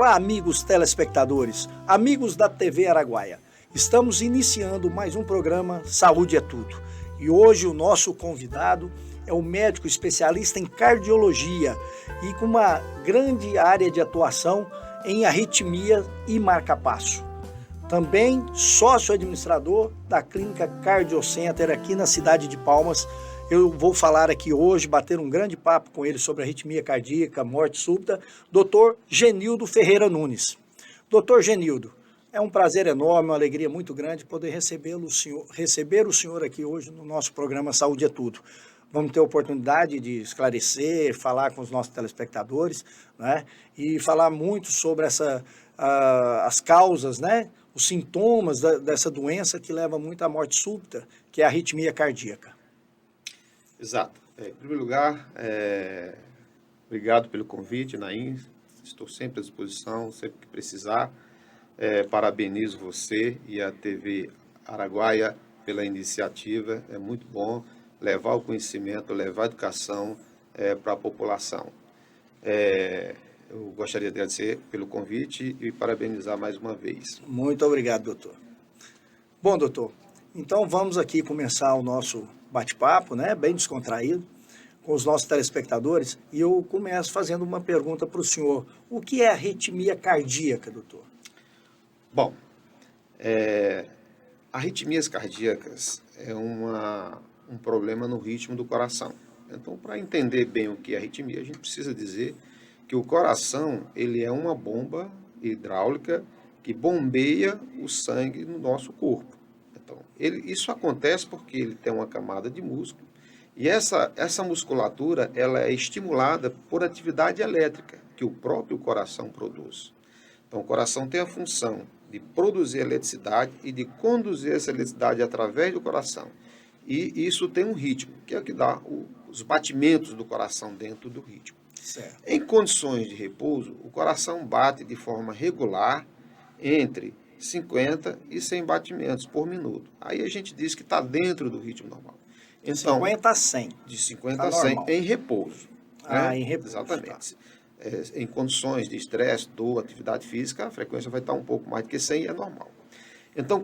Olá, amigos telespectadores, amigos da TV Araguaia. Estamos iniciando mais um programa Saúde é Tudo. E hoje o nosso convidado é um médico especialista em cardiologia e com uma grande área de atuação em arritmia e marca-passo. Também sócio-administrador da Clínica Cardiocenter aqui na cidade de Palmas. Eu vou falar aqui hoje, bater um grande papo com ele sobre arritmia cardíaca, morte súbita, Dr. Genildo Ferreira Nunes. Dr. Genildo, é um prazer enorme, uma alegria muito grande poder receber o senhor aqui hoje no nosso programa Saúde é Tudo. Vamos ter a oportunidade de esclarecer, falar com os nossos telespectadores, né? E falar muito sobre as causas, né? Os sintomas dessa doença que leva muito à morte súbita, que é a arritmia cardíaca. Exato. Em primeiro lugar, obrigado pelo convite, Naim. Estou sempre à disposição, sempre que precisar. Parabenizo você e a TV Araguaia pela iniciativa. É muito bom levar o conhecimento, levar a educação para a população. Eu gostaria de agradecer pelo convite e parabenizar mais uma vez. Muito obrigado, doutor. Bom, doutor, então vamos aqui começar o nosso bate-papo, né, bem descontraído, com os nossos telespectadores, e eu começo fazendo uma pergunta para o senhor. O que é arritmia cardíaca, doutor? Bom, arritmias cardíacas é um problema no ritmo do coração. Então, para entender bem o que é arritmia, a gente precisa dizer que o coração ele é uma bomba hidráulica que bombeia o sangue no nosso corpo. Então, isso acontece porque ele tem uma camada de músculo e essa musculatura ela é estimulada por atividade elétrica que o próprio coração produz. Então, o coração tem a função de produzir eletricidade e de conduzir essa eletricidade através do coração. E isso tem um ritmo, que é o que dá os batimentos do coração dentro do ritmo. Certo. Em condições de repouso, o coração bate de forma regular entre 50 e 100 batimentos por minuto. Aí a gente diz que está dentro do ritmo normal. De 50 a 100. De 50 tá a 100 normal. Em repouso. Em repouso. Exatamente. Tá. Em condições de estresse, dor, atividade física, a frequência vai estar um pouco mais do que 100 e é normal. Então,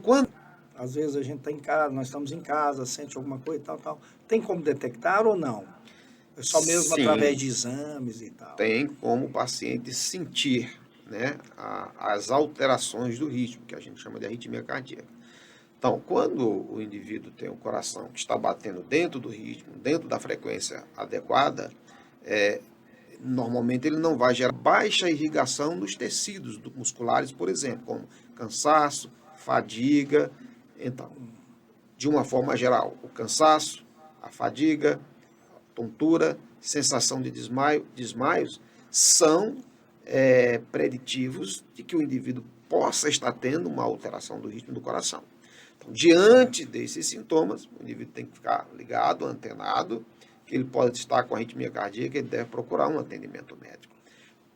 Às vezes a gente está em casa, nós estamos em casa, sente alguma coisa e tal. Tem como detectar ou não? É só mesmo Sim, através de exames e tal? tem como o paciente sentir, né, as alterações do ritmo, que a gente chama de arritmia cardíaca. Então, quando o indivíduo tem um coração que está batendo dentro do ritmo, dentro da frequência adequada, normalmente ele não vai gerar baixa irrigação nos tecidos musculares, por exemplo, como cansaço, fadiga. Então, de uma forma geral, o cansaço, a fadiga, a tontura, sensação de desmaios são preditivos de que o indivíduo possa estar tendo uma alteração do ritmo do coração. Então, diante desses sintomas, o indivíduo tem que ficar ligado, antenado, que ele pode estar com arritmia cardíaca, ele deve procurar um atendimento médico.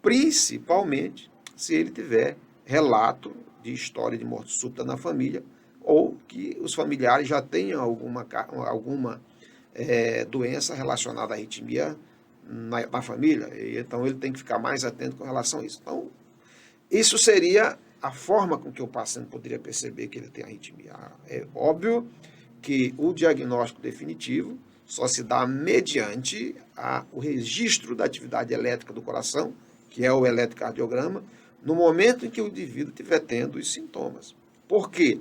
Principalmente se ele tiver relato de história de morte súbita na família ou que os familiares já tenham alguma doença relacionada à arritmia na família. E, então, ele tem que ficar mais atento com relação a isso. Então, isso seria a forma com que o paciente poderia perceber que ele tem arritmia. É óbvio que o diagnóstico definitivo só se dá mediante o registro da atividade elétrica do coração, que é o eletrocardiograma, no momento em que o indivíduo estiver tendo os sintomas. Por quê?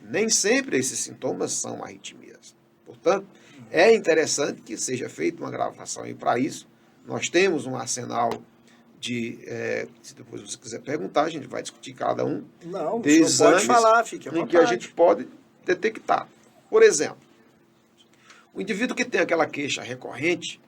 Nem sempre esses sintomas são arritmias. Portanto, é interessante que seja feita uma gravação. E para isso, nós temos um arsenal se depois você quiser perguntar, a gente vai discutir cada um. Não, de exames pode falar, fique à em vontade. que a gente pode detectar. Por exemplo, o indivíduo que tem aquela queixa recorrente,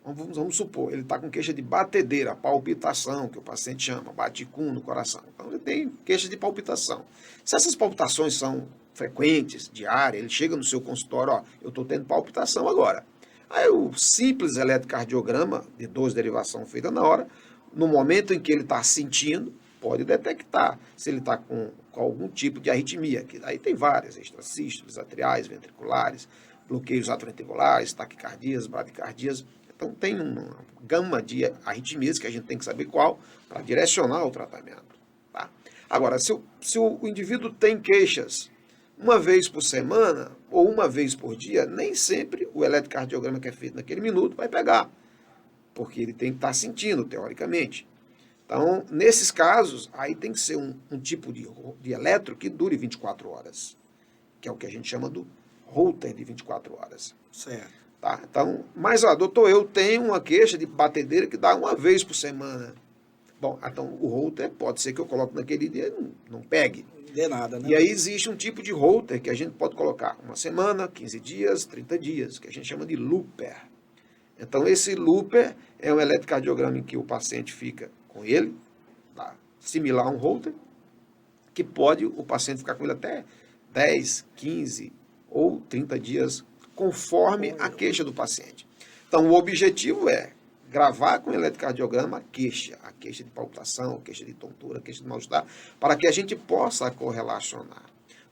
vamos supor, ele está com queixa de batedeira, palpitação, que o paciente chama, baticum no coração. Então, ele tem queixa de palpitação. Se essas palpitações são frequentes, diárias, ele chega no seu consultório, eu estou tendo palpitação agora. Aí o simples eletrocardiograma, de dose de derivação feita na hora, no momento em que ele está sentindo, pode detectar se ele está com algum tipo de arritmia, que aí tem várias, extrasístoles, atriais, ventriculares, bloqueios atroventriculares, taquicardias, bradicardias. Então, tem uma gama de arritmias que a gente tem que saber qual para direcionar o tratamento. Tá? Agora, se o indivíduo tem queixas uma vez por semana ou uma vez por dia, nem sempre o eletrocardiograma que é feito naquele minuto vai pegar, porque ele tem que estar sentindo, teoricamente. Então, nesses casos, aí tem que ser um tipo de eletro que dure 24 horas, que é o que a gente chama do Holter de 24 horas. Certo. Tá? Então, mas, doutor, eu tenho uma queixa de batedeira que dá uma vez por semana. Bom, então o Holter pode ser que eu coloque naquele dia e não pegue. Não dê nada, né? E aí existe um tipo de Holter que a gente pode colocar uma semana, 15 dias, 30 dias, que a gente chama de looper. Então, esse looper é um eletrocardiograma em que o paciente fica com ele, tá? Similar a um Holter, que pode o paciente ficar com ele até 10, 15 ou 30 dias, conforme a queixa do paciente. Então, o objetivo é gravar com o eletrocardiograma a queixa de palpitação, a queixa de tontura, a queixa de mal-estar, para que a gente possa correlacionar.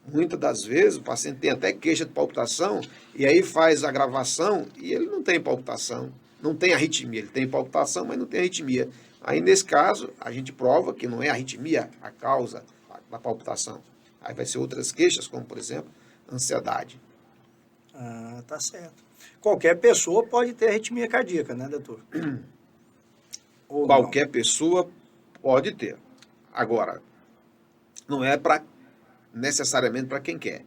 Muitas das vezes o paciente tem até queixa de palpitação e aí faz a gravação e ele não tem palpitação, não tem arritmia. Ele tem palpitação, mas não tem arritmia. Aí, nesse caso, a gente prova que não é arritmia a causa da palpitação. Aí vai ser outras queixas, como, por exemplo, ansiedade. Ah, tá certo. Qualquer pessoa pode ter arritmia cardíaca, né, doutor? Ou Qualquer pessoa pode ter. Agora, não é necessariamente para quem quer,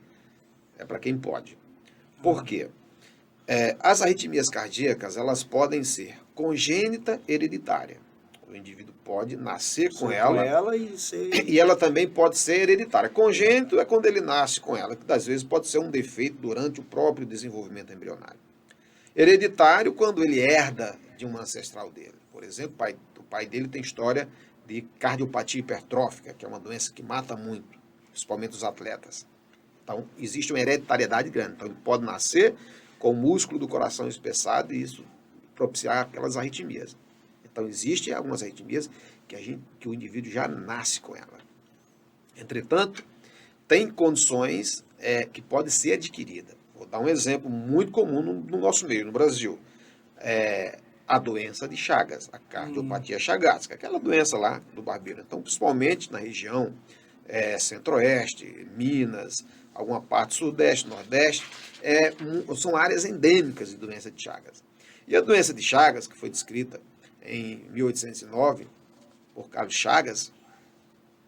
é para quem pode. Por quê? As arritmias cardíacas, elas podem ser congênita hereditária. O indivíduo pode nascer com ela e ela também pode ser hereditária. Congênito é quando ele nasce com ela, que às vezes pode ser um defeito durante o próprio desenvolvimento embrionário. Hereditário, quando ele herda de um ancestral dele. Por exemplo, o pai dele tem história de cardiopatia hipertrófica, que é uma doença que mata muito, principalmente os atletas. Então, existe uma hereditariedade grande. Então, ele pode nascer com o músculo do coração espessado e isso propiciar aquelas arritmias. Então, existem algumas arritmias que o indivíduo já nasce com ela. Entretanto, tem condições que podem ser adquiridas. Vou dar um exemplo muito comum no nosso meio, no Brasil. A doença de Chagas, a cardiopatia chagática, aquela doença lá do barbeiro. Então, principalmente na região centro-oeste, Minas, alguma parte sudeste, nordeste, são áreas endêmicas de doença de Chagas. E a doença de Chagas, que foi descrita em 1809 por Carlos Chagas,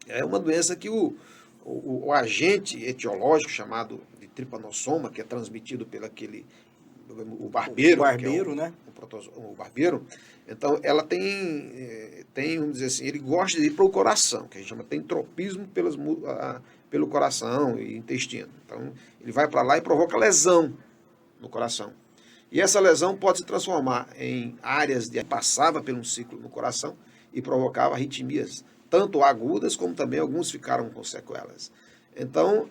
é uma doença que o agente etiológico chamado de tripanossoma, que é transmitido pelo o barbeiro, né? O barbeiro, então ela tem, vamos dizer assim, ele gosta de ir para o coração, que a gente chama, tem tropismo pelo coração e intestino. Então, ele vai para lá e provoca lesão no coração. E essa lesão pode se transformar em áreas que passava por um ciclo no coração e provocava arritmias, tanto agudas como também alguns ficaram com sequelas. Então,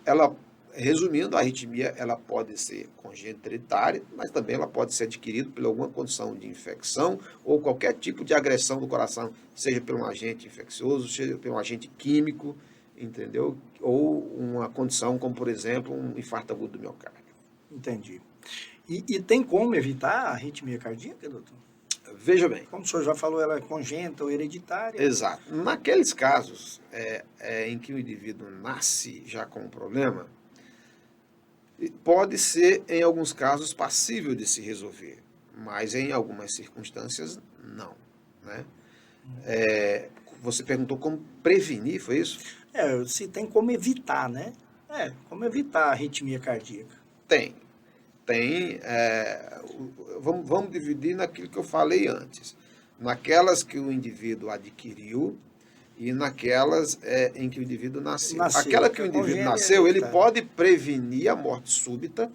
resumindo, a arritmia ela pode ser congênita hereditária, mas também ela pode ser adquirida por alguma condição de infecção ou qualquer tipo de agressão do coração, seja por um agente infeccioso, seja por um agente químico, entendeu? Ou uma condição como, por exemplo, um infarto agudo do miocárdio. Entendi. E tem como evitar a arritmia cardíaca, doutor? Veja bem. Como o senhor já falou, ela é congênita ou hereditária? Exato. Naqueles casos em que o indivíduo nasce já com um problema, pode ser, em alguns casos, passível de se resolver, mas em algumas circunstâncias, não. Né? Você perguntou como prevenir, foi isso? Se tem como evitar, né? Como evitar a arritmia cardíaca? Tem. Vamos dividir naquilo que eu falei antes. Naquelas que o indivíduo adquiriu e naquelas em que o indivíduo nasceu. Aquela que o indivíduo nasceu, ele pode prevenir a morte súbita,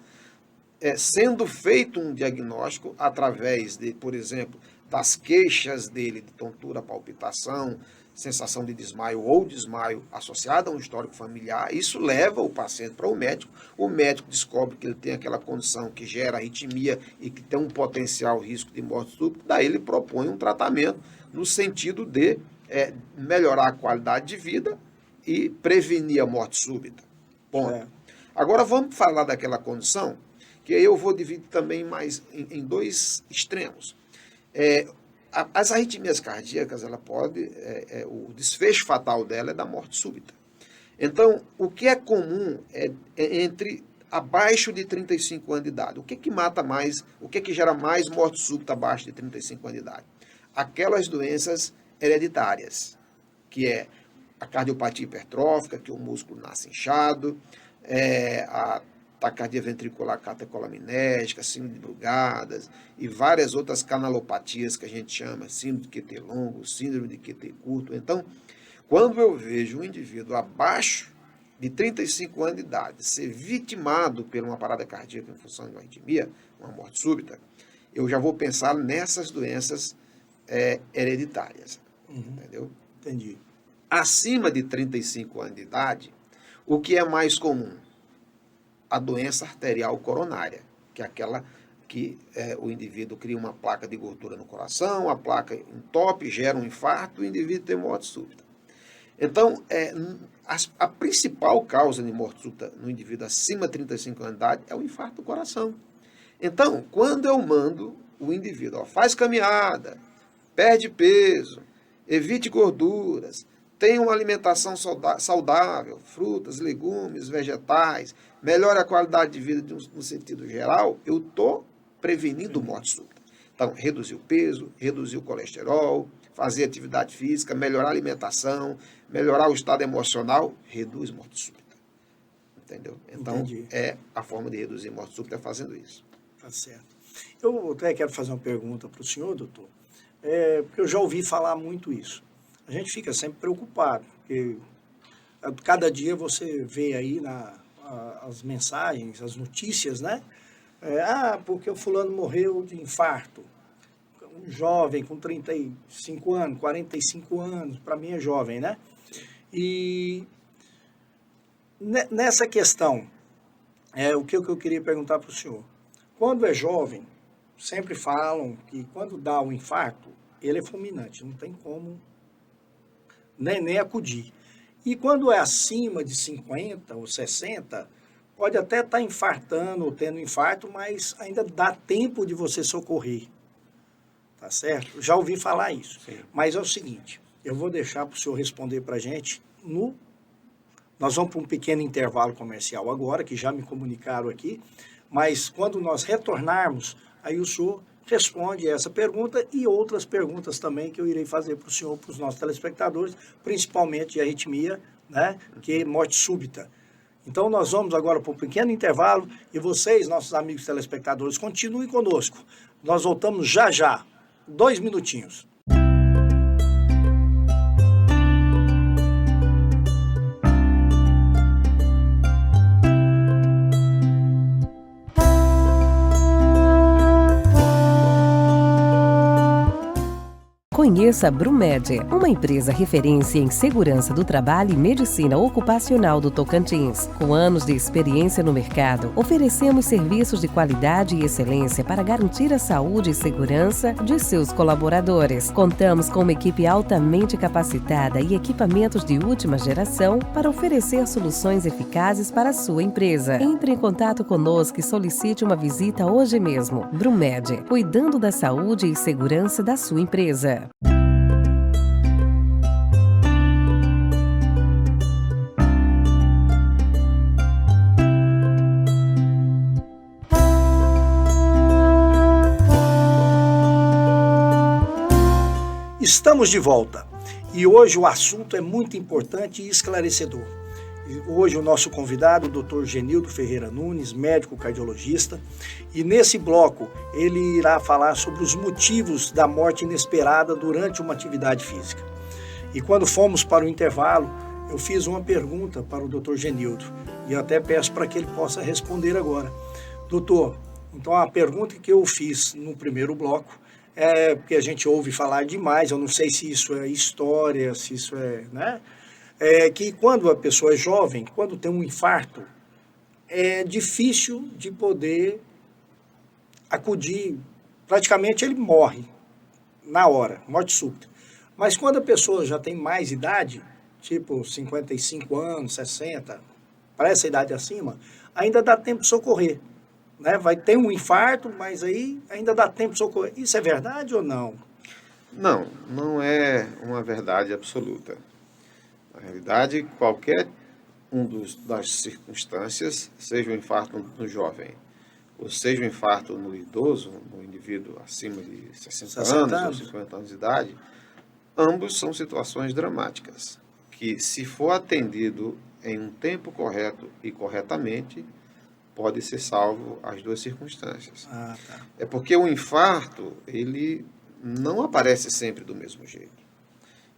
sendo feito um diagnóstico através de, por exemplo, das queixas dele de tontura, palpitação, sensação de desmaio ou desmaio associada a um histórico familiar. Isso leva o paciente para o médico descobre que ele tem aquela condição que gera arritmia e que tem um potencial risco de morte súbita, daí ele propõe um tratamento no sentido de melhorar a qualidade de vida e prevenir a morte súbita. Ponto. Agora vamos falar daquela condição, que aí eu vou dividir também mais em dois extremos. As arritmias cardíacas, ela pode, o desfecho fatal dela é da morte súbita. Então, o que é comum é entre abaixo de 35 anos de idade. O que mata mais, o que gera mais morte súbita abaixo de 35 anos de idade? Aquelas doenças hereditárias, que é a cardiopatia hipertrófica, que o músculo nasce inchado, a taquicardia ventricular catecolaminética, síndrome de Brugadas e várias outras canalopatias que a gente chama, síndrome de QT longo, síndrome de QT curto. Então, quando eu vejo um indivíduo abaixo de 35 anos de idade ser vitimado por uma parada cardíaca em função de uma arritmia, uma morte súbita, eu já vou pensar nessas doenças hereditárias. Entendeu? Entendi. Acima de 35 anos de idade, o que é mais comum? A doença arterial coronária, que é aquela que o indivíduo cria uma placa de gordura no coração, a placa entope, gera um infarto, o indivíduo tem morte súbita. Então, a principal causa de morte súbita no indivíduo acima de 35 anos de idade é o infarto do coração. Então, quando eu mando o indivíduo, faz caminhada, perde peso, evite gorduras, tenha uma alimentação saudável, frutas, legumes, vegetais, melhore a qualidade de vida no sentido geral, eu estou prevenindo morte súbita. Então, reduzir o peso, reduzir o colesterol, fazer atividade física, melhorar a alimentação, melhorar o estado emocional, reduz morte súbita. Entendeu? Então, a forma de reduzir morte súbita é fazendo isso. Tá certo. Eu até quero fazer uma pergunta para o senhor, doutor, porque eu já ouvi falar muito isso. A gente fica sempre preocupado, porque cada dia você vê aí as mensagens, as notícias, né? Porque o fulano morreu de infarto. Um jovem com 35 anos, 45 anos, para mim é jovem, né? E nessa questão, o que eu queria perguntar para o senhor. Quando é jovem, sempre falam que quando dá um infarto, ele é fulminante, não tem como nem acudir. E quando é acima de 50 ou 60, pode até estar infartando ou tendo infarto, mas ainda dá tempo de você socorrer. Tá certo? Já ouvi falar isso. Sim. Mas é o seguinte, eu vou deixar para o senhor responder para a gente Nós vamos para um pequeno intervalo comercial agora, que já me comunicaram aqui, mas quando nós retornarmos, aí o senhor responde essa pergunta e outras perguntas também que eu irei fazer para o senhor, para os nossos telespectadores, principalmente de arritmia, né, que é morte súbita. Então, nós vamos agora para um pequeno intervalo e vocês, nossos amigos telespectadores, continuem conosco. Nós voltamos já, 2 minutinhos. Conheça a Brumed, uma empresa referência em segurança do trabalho e medicina ocupacional do Tocantins. Com anos de experiência no mercado, oferecemos serviços de qualidade e excelência para garantir a saúde e segurança de seus colaboradores. Contamos com uma equipe altamente capacitada e equipamentos de última geração para oferecer soluções eficazes para a sua empresa. Entre em contato conosco e solicite uma visita hoje mesmo. Brumed, cuidando da saúde e segurança da sua empresa. Estamos de volta e hoje o assunto é muito importante e esclarecedor. Hoje o nosso convidado, o Dr. Genildo Ferreira Nunes, médico cardiologista, e nesse bloco ele irá falar sobre os motivos da morte inesperada durante uma atividade física. E quando fomos para o intervalo, eu fiz uma pergunta para o Dr. Genildo e eu até peço para que ele possa responder agora. Doutor, então a pergunta que eu fiz no primeiro bloco porque a gente ouve falar demais, eu não sei se isso é história, se isso né? Que quando a pessoa é jovem, quando tem um infarto, é difícil de poder acudir, praticamente ele morre na hora, morte súbita. Mas quando a pessoa já tem mais idade, tipo 55 anos, 60, para essa idade acima, ainda dá tempo de socorrer. né? Vai ter um infarto, mas aí ainda dá tempo de socorrer. Isso é verdade ou não? Não, não é uma verdade absoluta. Na realidade, qualquer das circunstâncias, seja o infarto no jovem, ou seja o infarto no idoso, no indivíduo acima de 60 anos ou 50 anos de idade, ambos são situações dramáticas, que se for atendido em um tempo correto e corretamente, pode ser salvo as duas circunstâncias. Ah, tá. É porque o infarto, ele não aparece sempre do mesmo jeito.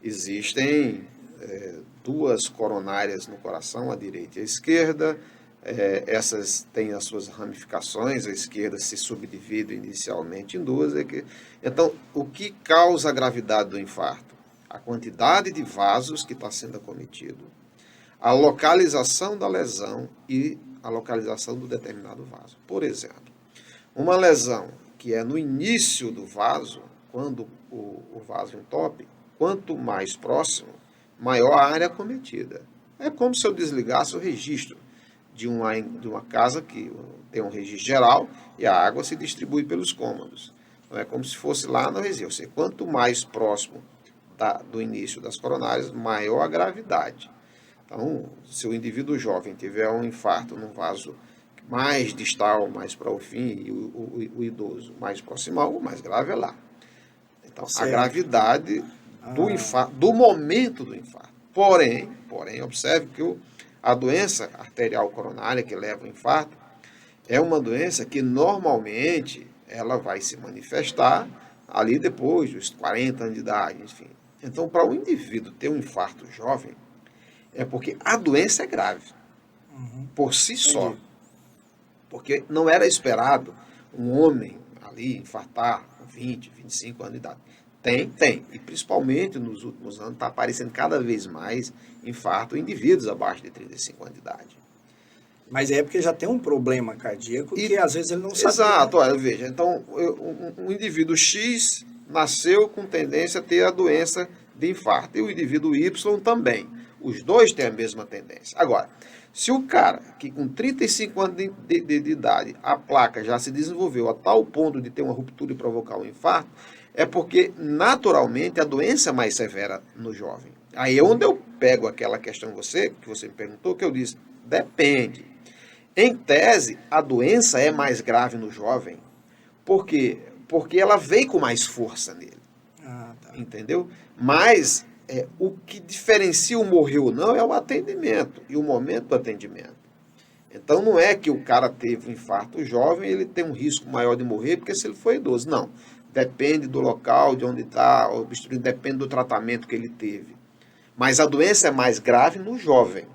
Existem duas coronárias no coração, a direita e a esquerda. Essas têm as suas ramificações, a esquerda se subdivide inicialmente em duas. Então, o que causa a gravidade do infarto? A quantidade de vasos que está sendo acometido, a localização da lesão e a localização do determinado vaso. Por exemplo, uma lesão que é no início do vaso, quando o vaso entope, quanto mais próximo, maior a área acometida. É como se eu desligasse o registro de uma casa que tem um registro geral e a água se distribui pelos cômodos. Então, é como se fosse lá no registro. Ou seja, quanto mais próximo do início das coronárias, maior a gravidade. Então, se o indivíduo jovem tiver um infarto num vaso mais distal, mais para o fim, e o idoso mais proximal, o mais grave é lá. Então, certo. A gravidade do infarto, do momento do infarto. Porém, observe que a doença arterial coronária que leva ao infarto é uma doença que normalmente ela vai se manifestar ali depois dos 40 anos de idade, enfim. Então, para o indivíduo ter um infarto jovem, é porque a doença é grave, por si só. Porque não era esperado um homem ali infartar com 20, 25 anos de idade. Tem. E principalmente nos últimos anos está aparecendo cada vez mais infarto em indivíduos abaixo de 35 anos de idade. Mas é porque já tem um problema cardíaco que às vezes ele não sabe. Exato, olha, veja. Então, um indivíduo X nasceu com tendência a ter a doença de infarto. E o indivíduo Y também. Os dois têm a mesma tendência. Agora, se o cara que com 35 anos de idade, a placa já se desenvolveu a tal ponto de ter uma ruptura e provocar um infarto, é porque, naturalmente, a doença é mais severa no jovem. Aí é onde eu pego aquela questão que você me perguntou, que eu disse, depende. Em tese, a doença é mais grave no jovem. Por quê? Porque ela veio com mais força nele. Ah, tá. Entendeu? Mas o que diferencia o morrer ou não é o atendimento e o momento do atendimento. Então não é que o cara teve um infarto jovem, ele tem um risco maior de morrer porque se ele for idoso. Não. Depende do local, de onde está, depende do tratamento que ele teve. Mas a doença é mais grave no jovem.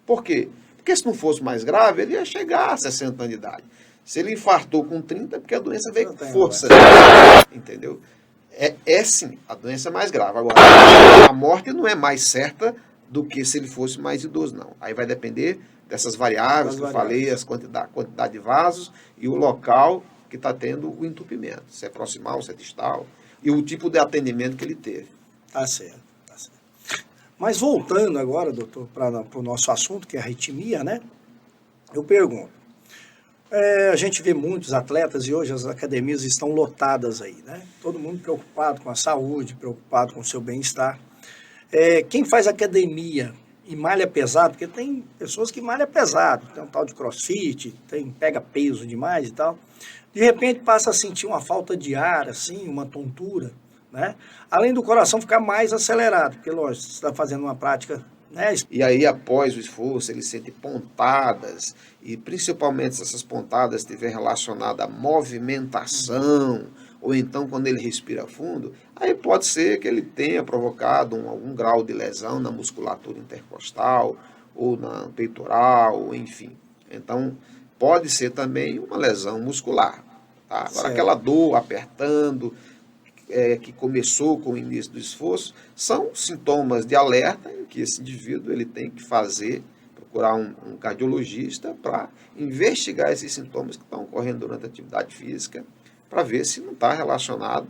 Por quê? Porque se não fosse mais grave, ele ia chegar a 60 anos de idade. Se ele infartou com 30, é porque a doença veio com força. Entendeu? Sim, a doença é mais grave. Agora, a morte não é mais certa do que se ele fosse mais idoso, não. Aí vai depender dessas variáveis que eu falei, a quantidade de vasos e o local que está tendo o entupimento. Se é proximal, se é distal, e o tipo de atendimento que ele teve. Tá certo. Mas voltando agora, doutor, para o nosso assunto, que é a arritmia, né? Eu pergunto. A gente vê muitos atletas e hoje as academias estão lotadas aí, né? Todo mundo preocupado com a saúde, preocupado com o seu bem-estar. Quem faz academia e malha pesado, porque tem pessoas que malham pesado, tem um tal de crossfit, pega peso demais e tal, de repente passa a sentir uma falta de ar, assim, uma tontura, né? Além do coração ficar mais acelerado, porque, lógico, você está fazendo uma prática, né? E aí, após o esforço, ele sente pontadas, e principalmente se essas pontadas estiverem relacionadas à movimentação, ou então quando ele respira fundo, aí pode ser que ele tenha provocado algum grau de lesão na musculatura intercostal, ou na peitoral, ou enfim. Então, pode ser também uma lesão muscular. Tá? Agora, aquela dor apertando, que começou com o início do esforço, são sintomas de alerta em que esse indivíduo ele tem que procurar um cardiologista para investigar esses sintomas que estão ocorrendo durante a atividade física, para ver se não está relacionado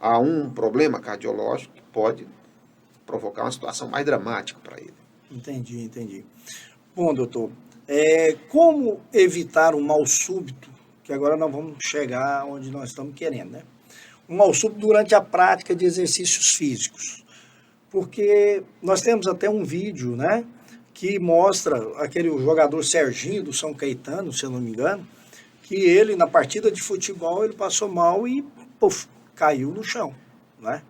a um problema cardiológico que pode provocar uma situação mais dramática para ele. Entendi. Bom, doutor, como evitar um mal súbito que agora nós vamos chegar onde nós estamos querendo, né? Um mal súbito durante a prática de exercícios físicos. Porque nós temos até um vídeo, né, que mostra aquele jogador Serginho do São Caetano, se eu não me engano, que ele, na partida de futebol, ele passou mal e puff, caiu no chão, né?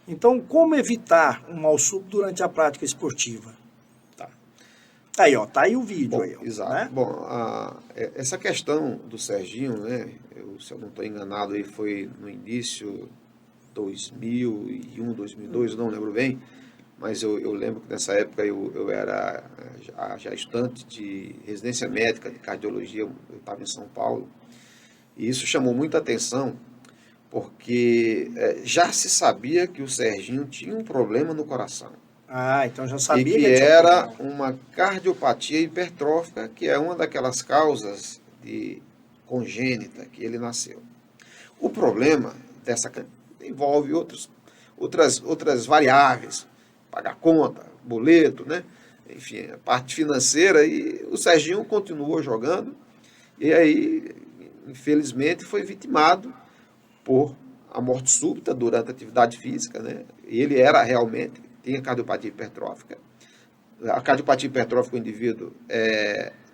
Então, como evitar um mal súbito durante a prática esportiva? Tá. Aí, ó, tá aí o vídeo. Bom, aí, ó, exato. né? Bom, essa questão do Serginho, né, se eu não estou enganado, aí foi no início 2001, 2002, eu não lembro bem, mas eu lembro que nessa época eu era já estudante de residência médica, de cardiologia, eu estava em São Paulo, e isso chamou muita atenção, porque já se sabia que o Serginho tinha um problema no coração. Ah, então já sabia E que ele tinha era problema. uma cardiopatia hipertrófica, que é uma daquelas causas congênita que ele nasceu. O problema dessa envolve outras variáveis, pagar conta, boleto, né? Enfim, a parte financeira, e o Serginho continuou jogando, e aí, infelizmente, foi vitimado por a morte súbita durante a atividade física, né? Ele era realmente, tinha cardiopatia hipertrófica. A cardiopatia hipertrófica do indivíduo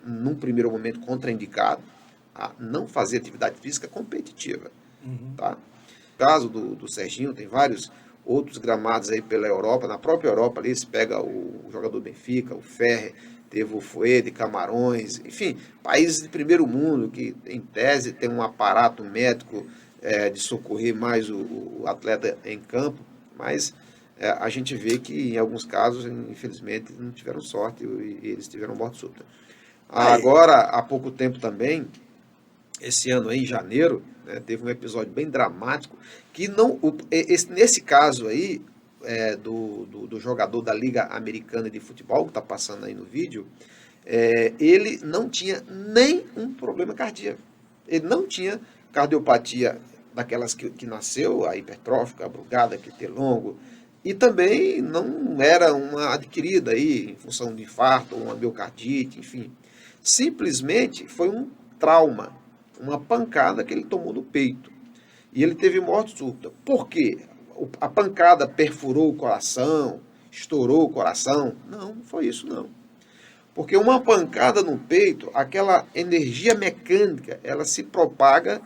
num primeiro momento, contraindicado a não fazer atividade física competitiva. Tá? No caso do Serginho, tem vários outros gramados aí pela Europa. Na própria Europa, ali se pega o jogador Benfica, o Ferre, teve o Foé de Camarões, enfim, países de primeiro mundo que, em tese, tem um aparato médico de socorrer mais o atleta em campo, mas a gente vê que, em alguns casos, infelizmente, não tiveram sorte e eles tiveram morte súbita. Agora, há pouco tempo também, esse ano aí, em janeiro, né, teve um episódio bem dramático, que não, nesse caso aí, do jogador da Liga Americana de Futebol, que está passando aí no vídeo, ele não tinha nem um problema cardíaco. Ele não tinha cardiopatia daquelas que nasceu, a hipertrófica, a brugada, que ter longo, e também não era uma adquirida aí, em função de infarto ou uma miocardite, enfim. Simplesmente foi um trauma, uma pancada que ele tomou no peito. E ele teve morte súbita. Por quê? A pancada perfurou o coração, estourou o coração? Não, não foi isso não. Porque uma pancada no peito, aquela energia mecânica, ela se propaga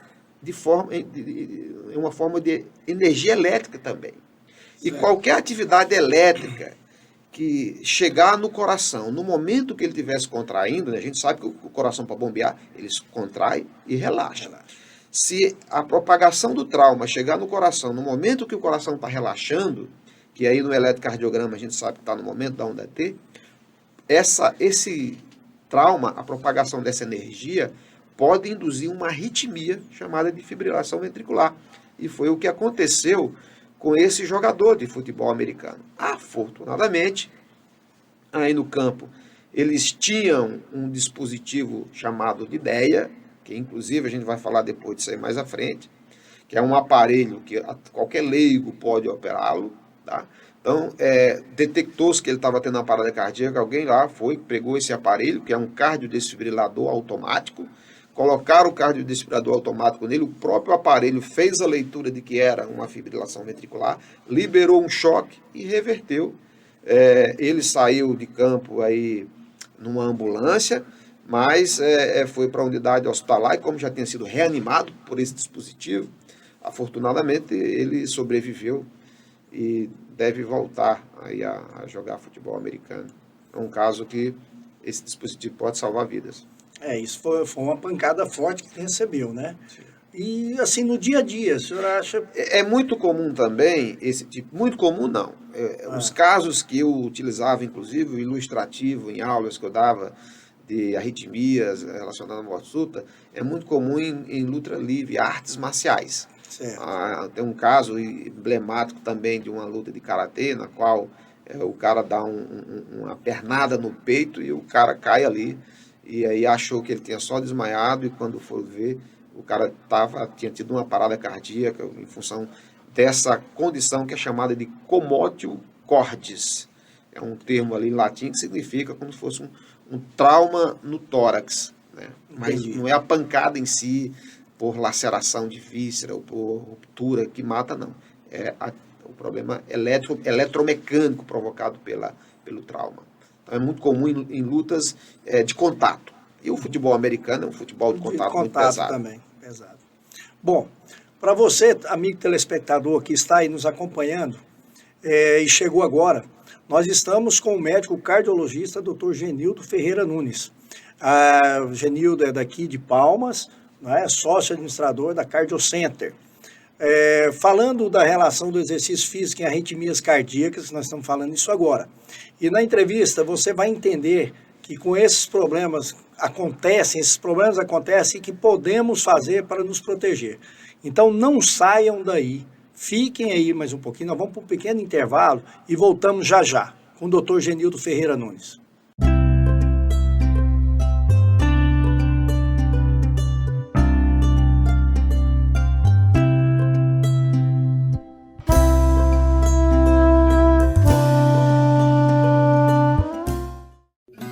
uma forma de energia elétrica também. E qualquer atividade elétrica que chegar no coração, no momento que ele estivesse contraindo, né, a gente sabe que o coração, para bombear, ele contrai e relaxa. Se a propagação do trauma chegar no coração, no momento que o coração está relaxando, que aí no eletrocardiograma a gente sabe que está no momento da onda T, esse trauma, a propagação dessa energia, pode induzir uma arritmia chamada de fibrilação ventricular. E foi o que aconteceu com esse jogador de futebol americano. Afortunadamente, aí no campo, eles tinham um dispositivo chamado de DEA, que inclusive a gente vai falar depois disso aí mais à frente, que é um aparelho que qualquer leigo pode operá-lo, tá? Então, detectou-se que ele estava tendo uma parada cardíaca, alguém lá pegou esse aparelho, que é um cardiodesfibrilador automático, colocaram o cardiodesfibrilador automático nele, o próprio aparelho fez a leitura de que era uma fibrilação ventricular, liberou um choque e reverteu. Ele saiu de campo aí numa ambulância, mas foi para a unidade hospitalar e, como já tinha sido reanimado por esse dispositivo, afortunadamente ele sobreviveu e deve voltar aí a jogar futebol americano. É um caso que esse dispositivo pode salvar vidas. Isso foi uma pancada forte que recebeu, né? Sim. E assim, no dia a dia, o senhor acha... É muito comum também esse tipo, muito comum não, os casos que eu utilizava, inclusive, o ilustrativo em aulas que eu dava de arritmias relacionadas à morte súbita, é muito comum em luta livre, artes marciais. Tem um caso emblemático também de uma luta de karatê, na qual o cara dá uma pernada no peito e o cara cai ali, e aí achou que ele tinha só desmaiado, e quando for ver, o cara tinha tido uma parada cardíaca em função dessa condição que é chamada de commotio cordis. É um termo ali em latim que significa como se fosse um trauma no tórax, né? Mas não é a pancada em si por laceração de víscera ou por ruptura que mata, não. O problema eletromecânico provocado pelo trauma. Então, é muito comum em lutas de contato. E o futebol americano é um futebol de contato muito pesado. Também, pesado. Bom, para você, amigo telespectador que está aí nos acompanhando e chegou agora, nós estamos com o médico cardiologista Dr. Genildo Ferreira Nunes. Genildo é daqui de Palmas, né, sócio administrador da Cardio Center. Falando da relação do exercício físico em arritmias cardíacas, nós estamos falando isso agora. E na entrevista você vai entender que com esses problemas acontecem e que podemos fazer para nos proteger. Então não saiam daí, fiquem aí mais um pouquinho, nós vamos para um pequeno intervalo e voltamos já já com o Dr. Genildo Ferreira Nunes.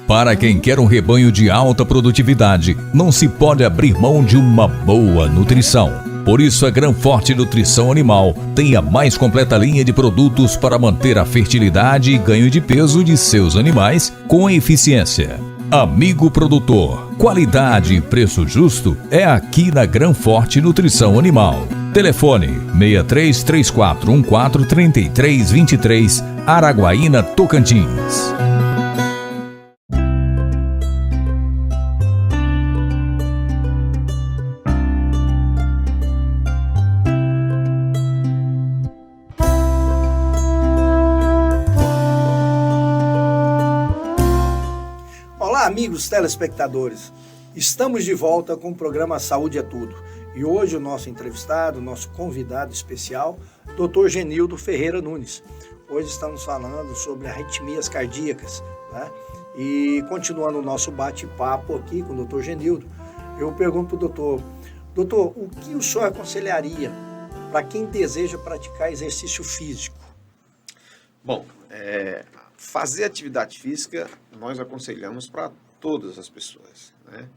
Para quem quer um rebanho de alta produtividade, não se pode abrir mão de uma boa nutrição. Por isso, a Granforte Nutrição Animal tem a mais completa linha de produtos para manter a fertilidade e ganho de peso de seus animais com eficiência. Amigo produtor, qualidade e preço justo é aqui na Granforte Nutrição Animal. Telefone 6334143323, Araguaína, Tocantins. Amigos telespectadores, estamos de volta com o programa Saúde é Tudo. E hoje o nosso entrevistado, nosso convidado especial, Dr. Genildo Ferreira Nunes. Hoje estamos falando sobre arritmias cardíacas, né? E continuando o nosso bate-papo aqui com o Dr. Genildo, eu pergunto para o doutor, o que o senhor aconselharia para quem deseja praticar exercício físico? Bom, fazer atividade física nós aconselhamos para todas as pessoas, né?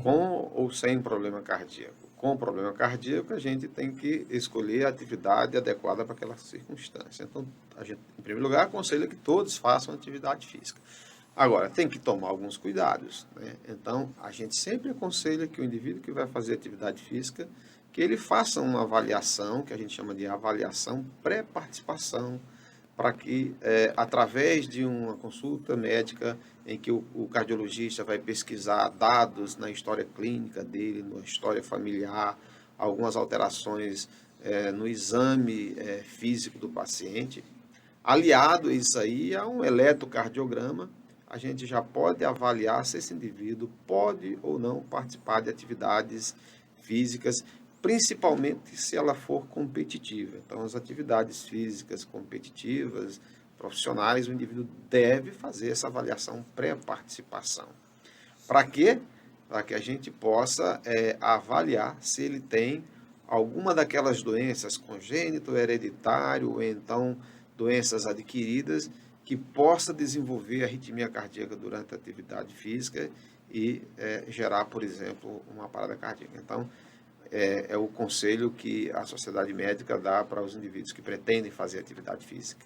Com ou sem problema cardíaco. Com problema cardíaco, a gente tem que escolher a atividade adequada para aquela circunstância. Então, a gente, em primeiro lugar, aconselha que todos façam atividade física. Agora, tem que tomar alguns cuidados, né? Então, a gente sempre aconselha que o indivíduo que vai fazer atividade física, que ele faça uma avaliação, que a gente chama de avaliação pré-participação, para que, através de uma consulta médica, em que o cardiologista vai pesquisar dados na história clínica dele, na história familiar, algumas alterações no exame físico do paciente, aliado isso aí a um eletrocardiograma, a gente já pode avaliar se esse indivíduo pode ou não participar de atividades físicas, principalmente se ela for competitiva. Então, as atividades físicas competitivas, profissionais, o indivíduo deve fazer essa avaliação pré-participação. Para quê? Para que a gente possa avaliar se ele tem alguma daquelas doenças congênito, hereditário, ou então doenças adquiridas, que possa desenvolver arritmia cardíaca durante a atividade física e gerar, por exemplo, uma parada cardíaca. Então, é o conselho que a Sociedade Médica dá para os indivíduos que pretendem fazer atividade física.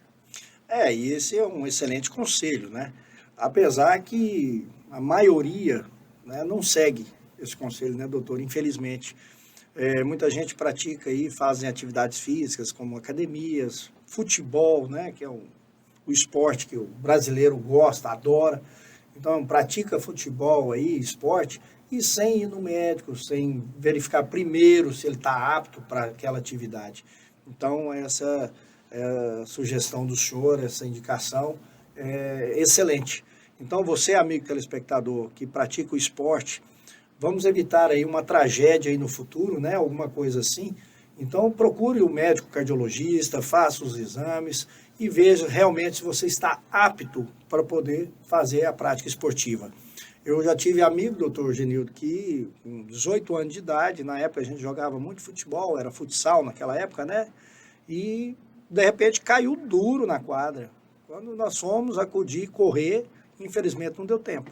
E esse é um excelente conselho, né? Apesar que a maioria, né, não segue esse conselho, né, doutor? Infelizmente. Muita gente pratica aí, fazem atividades físicas como academias, futebol, né, que é o esporte que o brasileiro gosta, adora. Então, pratica futebol aí, esporte, e sem ir no médico, sem verificar primeiro se ele está apto para aquela atividade. Então, essa é a sugestão do senhor, essa indicação é excelente. Então, você, amigo telespectador, que pratica o esporte, vamos evitar aí uma tragédia aí no futuro, né? Alguma coisa assim. Então, procure o médico cardiologista, faça os exames e veja realmente se você está apto para poder fazer a prática esportiva. Eu já tive amigo, doutor Genildo, que com 18 anos de idade, na época a gente jogava muito futebol, era futsal naquela época, né? E, de repente, caiu duro na quadra. Quando nós fomos acudir, correr, infelizmente não deu tempo.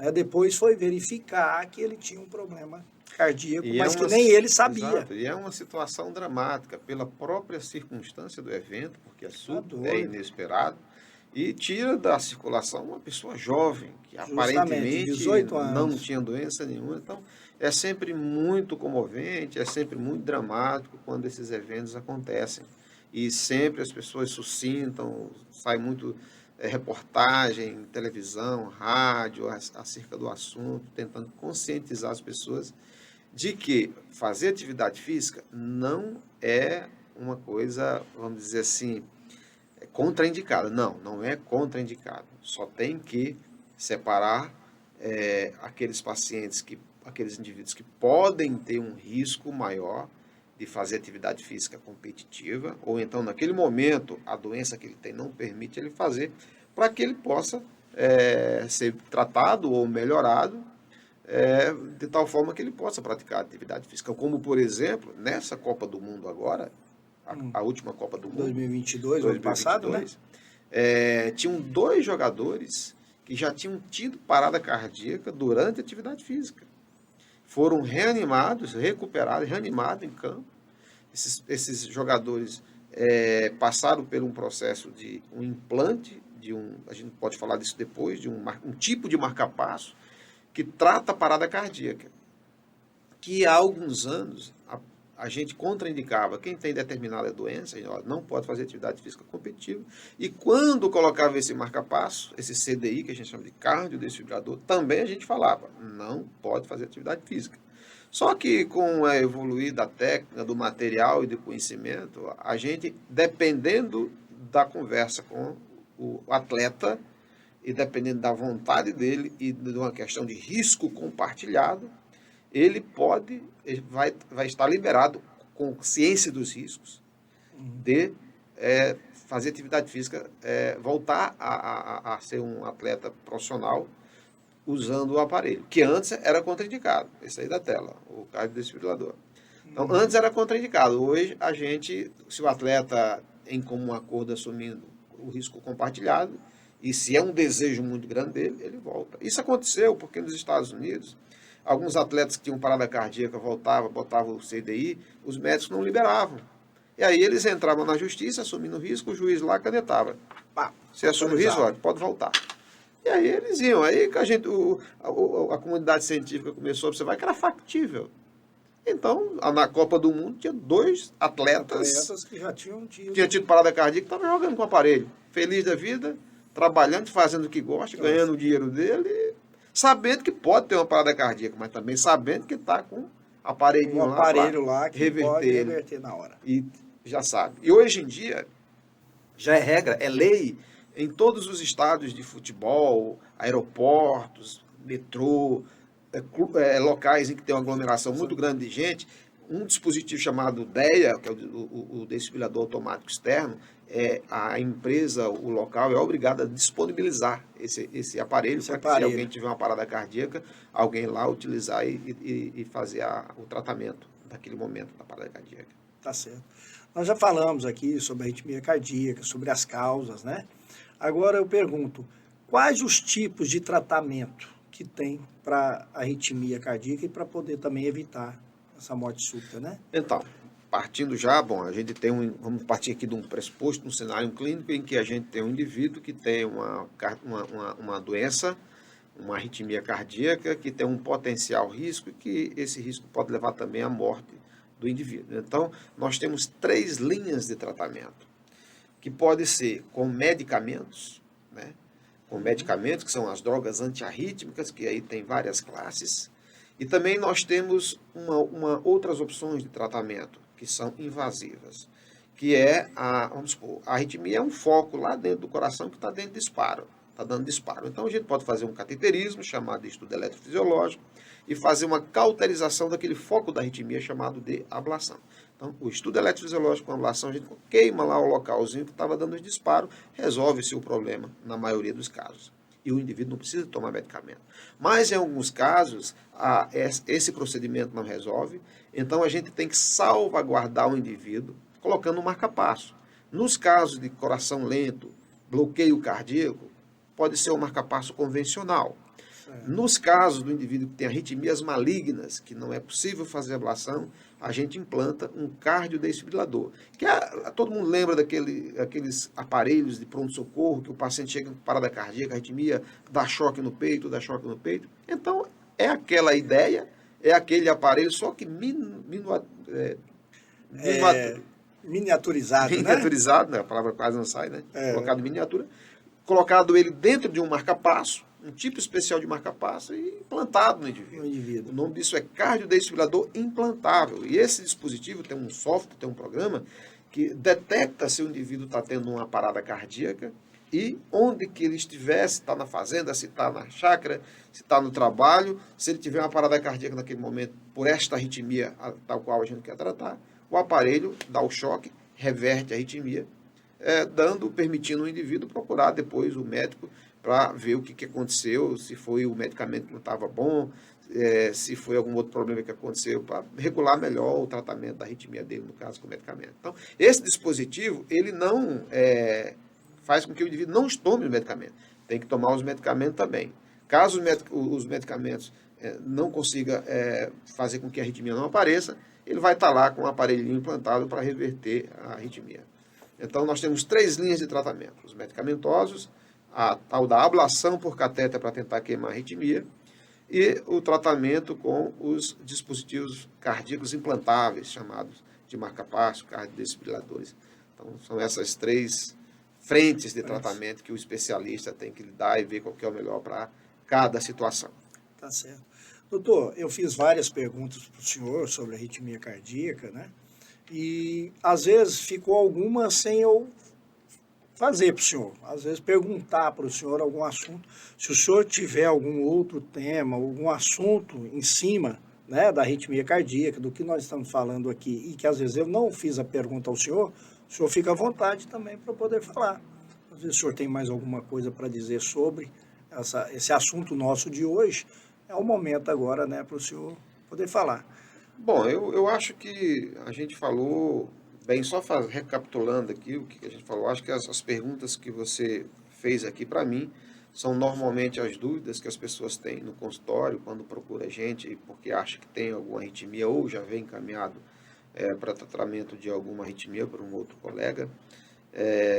Né? Depois foi verificar que ele tinha um problema cardíaco, E mas que nem ele sabia. Exato, e é uma situação dramática pela própria circunstância do evento, porque doido. é inesperado, e tira da circulação uma pessoa jovem, que Justamente, aparentemente 18 não anos. tinha doença nenhuma. Então, é sempre muito comovente, é sempre muito dramático quando esses eventos acontecem. E sempre as pessoas suscitam, sai muito reportagem, televisão, rádio, acerca do assunto, tentando conscientizar as pessoas de que fazer atividade física não é uma coisa, vamos dizer assim, contraindicada. Não, não é contraindicado. Só tem que separar aqueles pacientes, aqueles indivíduos que podem ter um risco maior de fazer atividade física competitiva, ou então naquele momento a doença que ele tem não permite ele fazer, para que ele possa ser tratado ou melhorado de tal forma que ele possa praticar atividade física. Como, por exemplo, nessa Copa do Mundo agora, a última Copa do Mundo, 2022, ano passado, né? Tinham 2 jogadores que já tinham tido parada cardíaca durante a atividade física. Foram reanimados, recuperados, reanimados em campo. Esses jogadores passaram por um processo de um implante, a gente pode falar disso depois, de um tipo de marca-passo que trata a parada cardíaca, que há alguns anos a gente contraindicava quem tem determinada doença, não pode fazer atividade física competitiva, e quando colocava esse marca-passo, esse CDI, que a gente chama de cardiodesfibrilador, também a gente falava, não pode fazer atividade física. Só que com a evoluir da técnica, do material e do conhecimento, a gente, dependendo da conversa com o atleta, e dependendo da vontade dele e de uma questão de risco compartilhado, ele vai estar liberado, com ciência dos riscos, de fazer atividade física, voltar a ser um atleta profissional usando o aparelho, que antes era contraindicado. Esse aí da tela, o cardiodesfibrilador. Então, antes era contraindicado. Hoje, se o atleta, em comum acordo, assumindo o risco compartilhado, e se é um desejo muito grande dele, ele volta. Isso aconteceu porque nos Estados Unidos, alguns atletas que tinham parada cardíaca botavam o CDI, os médicos não liberavam. E aí eles entravam na justiça, assumindo o risco, o juiz lá canetava. Pá, você assume o risco, olha, pode voltar. E aí eles iam. Aí que a comunidade científica começou a observar que era factível. Então, na Copa do Mundo, tinha 2 atletas que já tinham tido parada cardíaca, que estavam jogando com o aparelho. Feliz da vida, trabalhando, fazendo o que gosta, ganhando o dinheiro dele, sabendo que pode ter uma parada cardíaca, mas também sabendo que está com um aparelho lá que pode reverter na hora. E já sabe. E hoje em dia, já é regra, é lei, em todos os estádios de futebol, aeroportos, metrô, locais em que tem uma aglomeração muito grande de gente, um dispositivo chamado DEA, que é o desfibrilador automático externo, a empresa, o local, é obrigado a disponibilizar esse aparelho para que, se alguém tiver uma parada cardíaca, alguém lá utilizar e fazer o tratamento daquele momento da parada cardíaca. Tá certo. Nós já falamos aqui sobre a arritmia cardíaca, sobre as causas, né? Agora eu pergunto, quais os tipos de tratamento que tem para arritmia cardíaca e para poder também evitar essa morte súbita, né? Então, partindo a gente vamos partir aqui de um pressuposto, um cenário clínico em que a gente tem um indivíduo que tem uma doença, uma arritmia cardíaca, que tem um potencial risco e que esse risco pode levar também à morte do indivíduo. Então, nós temos 3 linhas de tratamento, que pode ser com medicamentos, né? Com medicamentos, que são as drogas antiarrítmicas, que aí tem várias classes, e também nós temos outras opções de tratamento, que são invasivas, que vamos supor, a arritmia é um foco lá dentro do coração que está dando disparo. Então a gente pode fazer um cateterismo, chamado de estudo eletrofisiológico, e fazer uma cauterização daquele foco da arritmia, chamado de ablação. Então, o estudo eletrofisiológico com ablação, a gente queima lá o localzinho que estava dando os disparos, resolve-se o problema, na maioria dos casos. E o indivíduo não precisa tomar medicamento. Mas, em alguns casos, esse procedimento não resolve, então a gente tem que salvaguardar o indivíduo colocando um marca-passo. Nos casos de coração lento, bloqueio cardíaco, pode ser um marca-passo convencional. Nos casos do indivíduo que tem arritmias malignas, que não é possível fazer ablação, a gente implanta um cardiodesfibrilador. Todo mundo lembra aqueles aparelhos de pronto-socorro, que o paciente chega com parada cardíaca, arritmia, dá choque no peito. Então, é aquela ideia, é aquele aparelho, só que miniaturizado, né? A palavra quase não sai, né? Colocado em miniatura. Colocado ele dentro de um marca-passo, um tipo especial de marca-passo e implantado no indivíduo. O nome disso é cardiodesfibrilador implantável. E esse dispositivo tem um software, tem um programa que detecta se o indivíduo está tendo uma parada cardíaca e onde que ele estiver, se está na fazenda, se está na chácara, se está no trabalho, se ele tiver uma parada cardíaca naquele momento por esta arritmia tal qual a gente quer tratar, o aparelho dá o choque, reverte a arritmia, permitindo o indivíduo procurar depois o médico para ver o que aconteceu, se foi o medicamento que não estava bom, se foi algum outro problema que aconteceu, para regular melhor o tratamento da arritmia dele, no caso, com o medicamento. Então, esse dispositivo, ele não faz com que o indivíduo não tome o medicamento. Tem que tomar os medicamentos também. Caso os medicamentos não consigam fazer com que a arritmia não apareça, ele vai estar lá com um aparelhinho implantado para reverter a arritmia. Então, nós temos 3 linhas de tratamento. Os medicamentosos, a tal da ablação por catéter para tentar queimar a arritmia e o tratamento com os dispositivos cardíacos implantáveis, chamados de marca-passo, cardiodesfibriladores. Então, são essas 3 frentes de tratamento que o especialista tem que lidar e ver qual que é o melhor para cada situação. Tá certo. Doutor, eu fiz várias perguntas para o senhor sobre a arritmia cardíaca, né? E, às vezes, ficou alguma sem eu fazer para o senhor. Às vezes, perguntar para o senhor algum assunto. Se o senhor tiver algum outro tema, algum assunto em cima, né, da arritmia cardíaca, do que nós estamos falando aqui, e que, às vezes, eu não fiz a pergunta ao senhor, o senhor fica à vontade também para poder falar. Às vezes, o senhor tem mais alguma coisa para dizer sobre esse assunto nosso de hoje. É o momento agora, né, para o senhor poder falar. Bom, eu acho que a gente falou bem, só recapitulando aqui o que a gente falou, acho que as perguntas que você fez aqui para mim são normalmente as dúvidas que as pessoas têm no consultório quando procura a gente porque acha que tem alguma arritmia ou já vem encaminhado para tratamento de alguma arritmia por um outro colega,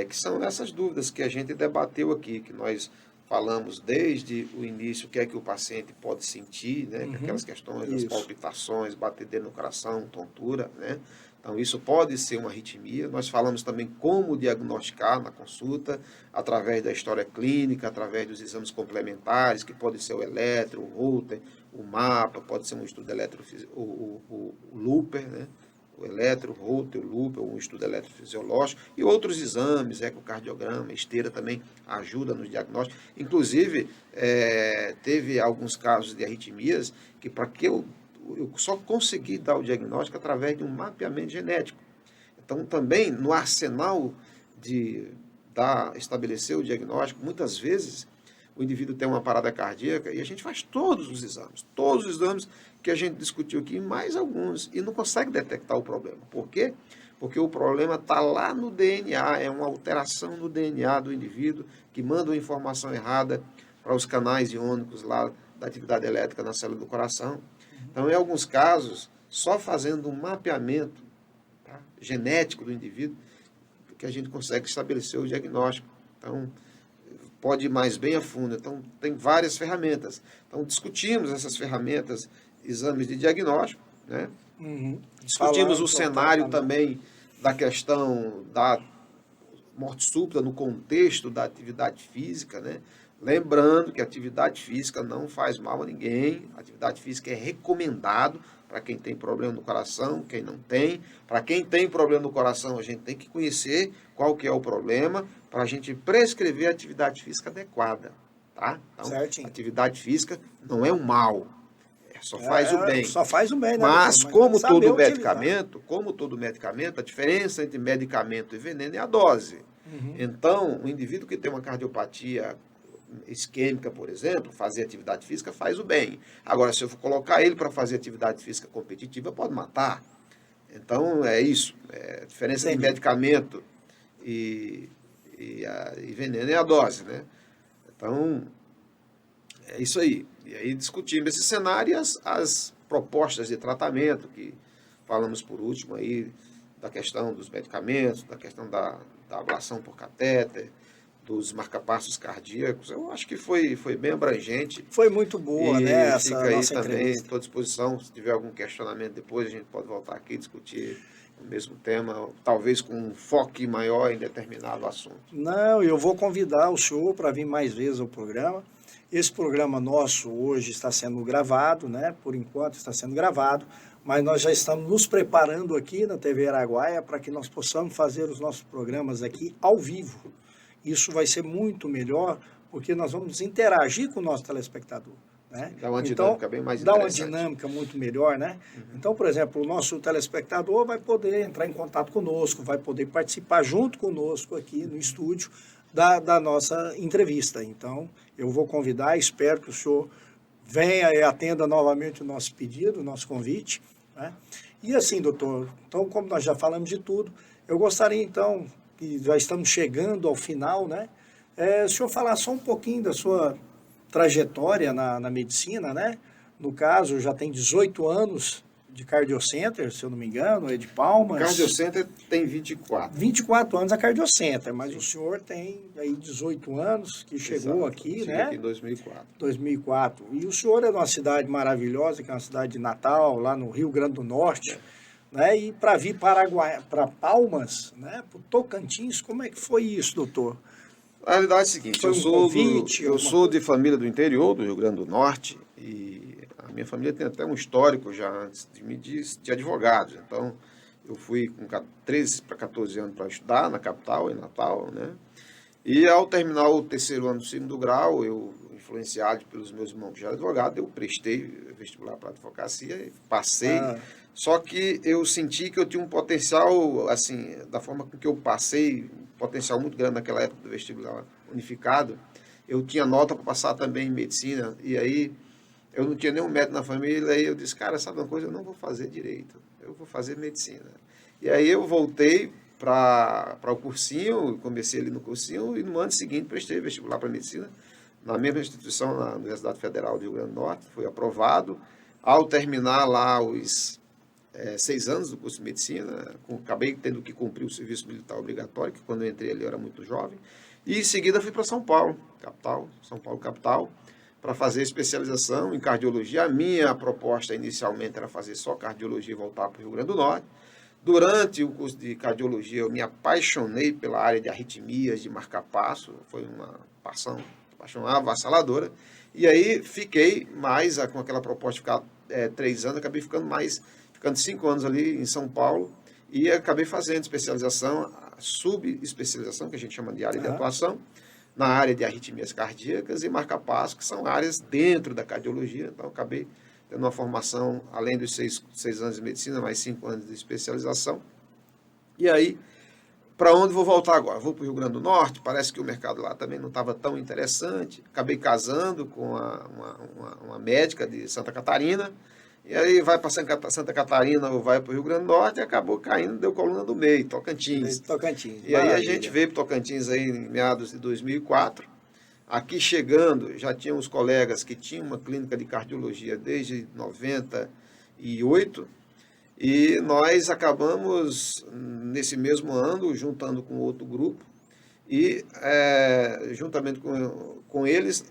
que são essas dúvidas que a gente debateu aqui, que nós falamos desde o início o que é que o paciente pode sentir, né? Aquelas questões das palpitações, batedeira no coração, tontura, né? Então, isso pode ser uma arritmia. Nós falamos também como diagnosticar na consulta, através da história clínica, através dos exames complementares, que pode ser o eletro, o Holter, o mapa, pode ser um estudo o Looper, né? O eletro, o Holter, o Looper, um estudo eletrofisiológico, e outros exames, ecocardiograma, esteira também ajuda nos diagnósticos. Inclusive, teve alguns casos de arritmias que, para que eu só consegui dar o diagnóstico através de um mapeamento genético. Então, também, no arsenal de estabelecer o diagnóstico, muitas vezes o indivíduo tem uma parada cardíaca e a gente faz todos os exames que a gente discutiu aqui, mais alguns, e não consegue detectar o problema. Por quê? Porque o problema está lá no DNA, é uma alteração no DNA do indivíduo que manda uma informação errada para os canais iônicos lá da atividade elétrica na célula do coração. Então, em alguns casos, só fazendo um mapeamento genético do indivíduo que a gente consegue estabelecer o diagnóstico. Então, pode ir mais bem a fundo. Então, tem várias ferramentas. Então, discutimos essas ferramentas, exames de diagnóstico, né? Discutimos o cenário também da questão da morte súbita no contexto da atividade física, né? Lembrando que a atividade física não faz mal a ninguém, a atividade física é recomendado para quem tem problema no coração, quem não tem. Para quem tem problema no coração, a gente tem que conhecer qual que é o problema para a gente prescrever a atividade física adequada, tá? Então, certinho. Atividade física não é um mal, só faz o bem. Só faz o bem, né? Mas como todo medicamento, a diferença entre medicamento e veneno é a dose. Então, o indivíduo que tem uma cardiopatia isquêmica, por exemplo, fazer atividade física faz o bem. Agora, se eu for colocar ele para fazer atividade física competitiva, pode matar. Então, é isso. A diferença de medicamento e veneno é a dose, né? Então, É isso aí. E aí discutimos esse cenário e as propostas de tratamento, que falamos por último aí, da questão dos medicamentos, da questão da ablação por catéter, dos marcapassos cardíacos. Eu acho que foi bem abrangente. Foi muito boa, E né, essa fica aí nossa também, entrevista. estou à disposição. Se tiver algum questionamento depois, a gente pode voltar aqui e discutir o mesmo tema, talvez com um foco maior em determinado assunto. Não, eu vou convidar o senhor para vir mais vezes ao programa. Esse programa nosso hoje está sendo gravado, né? Por enquanto está sendo gravado, mas nós já estamos nos preparando aqui na TV Araguaia para que nós possamos fazer os nossos programas aqui ao vivo. Isso vai ser muito melhor, porque nós vamos interagir com o nosso telespectador. Né? Dá uma Então, dinâmica bem mais dá uma interessante. dinâmica muito melhor, né? Então, por exemplo, o nosso telespectador vai poder entrar em contato conosco, vai poder participar junto conosco aqui no estúdio da nossa entrevista. Então, eu vou convidar, espero que o senhor venha e atenda novamente o nosso pedido, o nosso convite. Né? E assim, doutor, então, como nós já falamos de tudo, eu gostaria, então, que já estamos chegando ao final, né? O senhor falar só um pouquinho da sua trajetória na medicina, né? No caso, já tem 18 anos de Cardiocenter, se eu não me engano, é de Palmas. Cardiocenter tem 24. 24 anos a Cardiocenter, mas o senhor tem aí 18 anos que chegou Exato. aqui, Cheguei né? aqui em 2004. 2004. E o senhor é de uma cidade maravilhosa, que é uma cidade de Natal, lá no Rio Grande do Norte, né? E para vir para Palmas, né? Para o Tocantins, como é que foi isso, doutor? A realidade é a seguinte, Foi um convite, eu alguma sou de família do interior, do Rio Grande do Norte, e a minha família tem até um histórico já antes de mim de advogados. Então, eu fui com 13 para 14 anos para estudar na capital, em Natal, né? E ao terminar o terceiro ano do segundo grau, eu, influenciado pelos meus irmãos que já eram advogados, eu prestei vestibular para advocacia e passei. Só que eu senti que eu tinha um potencial, assim, da forma com que eu passei, um potencial muito grande naquela época do vestibular unificado. Eu tinha nota para passar também em medicina, e aí eu não tinha nenhum médico na família, e eu disse, cara, sabe uma coisa, eu não vou fazer direito, eu vou fazer medicina. E aí eu voltei para o cursinho, comecei ali no cursinho, e no ano seguinte prestei vestibular para medicina, na mesma instituição, na Universidade Federal do Rio Grande do Norte, fui aprovado. Ao terminar lá os 6 anos do curso de medicina, acabei tendo que cumprir o serviço militar obrigatório, que quando eu entrei ali eu era muito jovem, e em seguida fui para São Paulo, capital, para fazer especialização em cardiologia. A minha proposta inicialmente era fazer só cardiologia e voltar para o Rio Grande do Norte. Durante o curso de cardiologia eu me apaixonei pela área de arritmias, de marca-passo, foi uma paixão avassaladora, e aí fiquei mais com aquela proposta de ficar 3 anos, acabei ficando 5 anos ali em São Paulo, e acabei fazendo especialização, subespecialização, que a gente chama de área de atuação, na área de arritmias cardíacas e marca-passo, que são áreas dentro da cardiologia. Então, acabei tendo uma formação, além dos 6 anos de medicina, mais 5 anos de especialização. E aí, para onde vou voltar agora? Vou para o Rio Grande do Norte, parece que o mercado lá também não estava tão interessante. Acabei casando com uma médica de Santa Catarina, e aí vai para Santa Catarina ou vai para o Rio Grande do Norte, e acabou caindo, deu coluna do meio, Tocantins. E aí a gente veio para Tocantins aí em meados de 2004. Aqui chegando, já tinha uns colegas que tinham uma clínica de cardiologia desde 98, e nós acabamos, nesse mesmo ano, juntando com outro grupo, e juntamente com eles,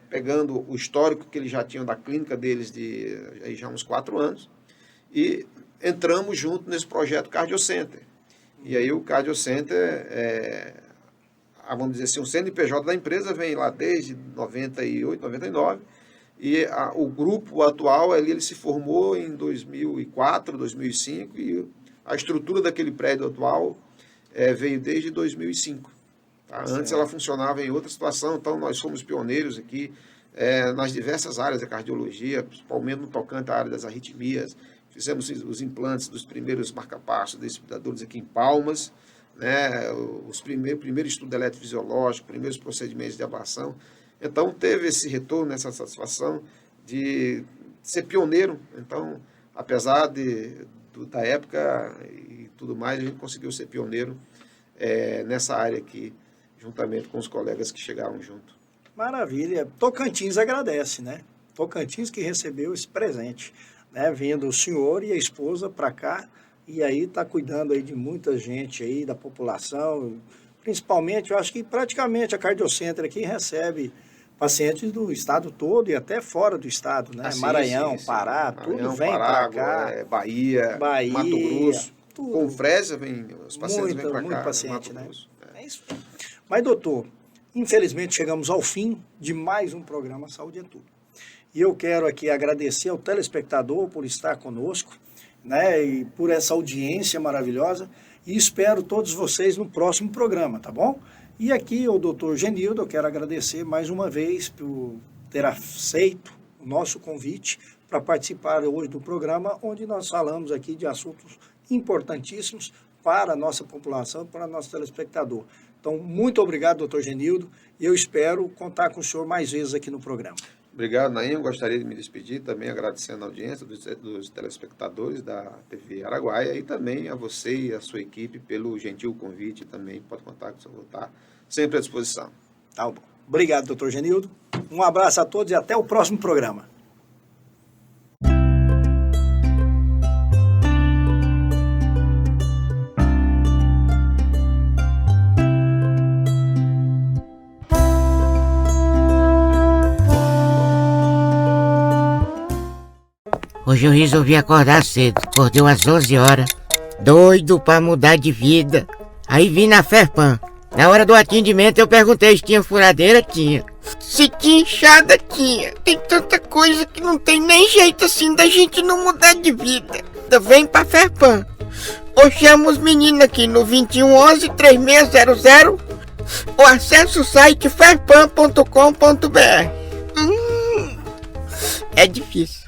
pegando o histórico que eles já tinham da clínica deles de aí já uns 4 anos, e entramos junto nesse projeto Cardiocenter. E aí o Cardiocenter, vamos dizer assim, o CNPJ da empresa vem lá desde 98, 99, e o grupo atual ele se formou em 2004, 2005, e a estrutura daquele prédio atual veio desde 2005. Tá? Antes ela funcionava em outra situação, então nós fomos pioneiros aqui nas diversas áreas da cardiologia, principalmente no tocante à área das arritmias. Fizemos os implantes dos primeiros marca-passos desfibriladores aqui em Palmas, né? Os primeiro estudo eletrofisiológico, primeiros procedimentos de ablação. Então teve esse retorno, essa satisfação de ser pioneiro. Então, apesar da época e tudo mais, a gente conseguiu ser pioneiro nessa área aqui, juntamente com os colegas que chegaram junto. Maravilha. Tocantins agradece, né? Tocantins que recebeu esse presente, né? Vindo o senhor e a esposa para cá, e aí está cuidando aí de muita gente aí, da população, principalmente, eu acho que praticamente a Cardiocenter aqui recebe pacientes do estado todo e até fora do estado, né? Sim, Maranhão, sim. Pará, Maranhão, tudo vem Pará, para cá. Bahia, Mato Grosso. Tudo. Com Fresa, os pacientes vêm para cá. Muito paciente, Mato né? Grosso. É isso. Mas, doutor, infelizmente chegamos ao fim de mais um programa Saúde é Tudo. E eu quero aqui agradecer ao telespectador por estar conosco, né? E por essa audiência maravilhosa. E espero todos vocês no próximo programa, tá bom? E aqui, o doutor Genildo, eu quero agradecer mais uma vez por ter aceito o nosso convite para participar hoje do programa, onde nós falamos aqui de assuntos importantíssimos para a nossa população, para o nosso telespectador. Então, muito obrigado, doutor Genildo, e eu espero contar com o senhor mais vezes aqui no programa. Obrigado, Naim. Eu gostaria de me despedir também agradecendo a audiência dos telespectadores da TV Araguaia e também a você e a sua equipe pelo gentil convite também. Pode contar que eu vou estar sempre à disposição. Tá bom. Obrigado, doutor Genildo. Um abraço a todos e até o próximo programa. Hoje eu resolvi acordar cedo, acordei umas 11 horas, doido pra mudar de vida. Aí vim na Ferpan. Na hora do atendimento eu perguntei se tinha furadeira, tinha. Se tinha enxada, tinha. Tem tanta coisa que não tem nem jeito assim da gente não mudar de vida. Então vem pra Ferpan. Ou chama os meninos aqui no 2111-3600 ou acessa o site ferpan.com.br. É difícil.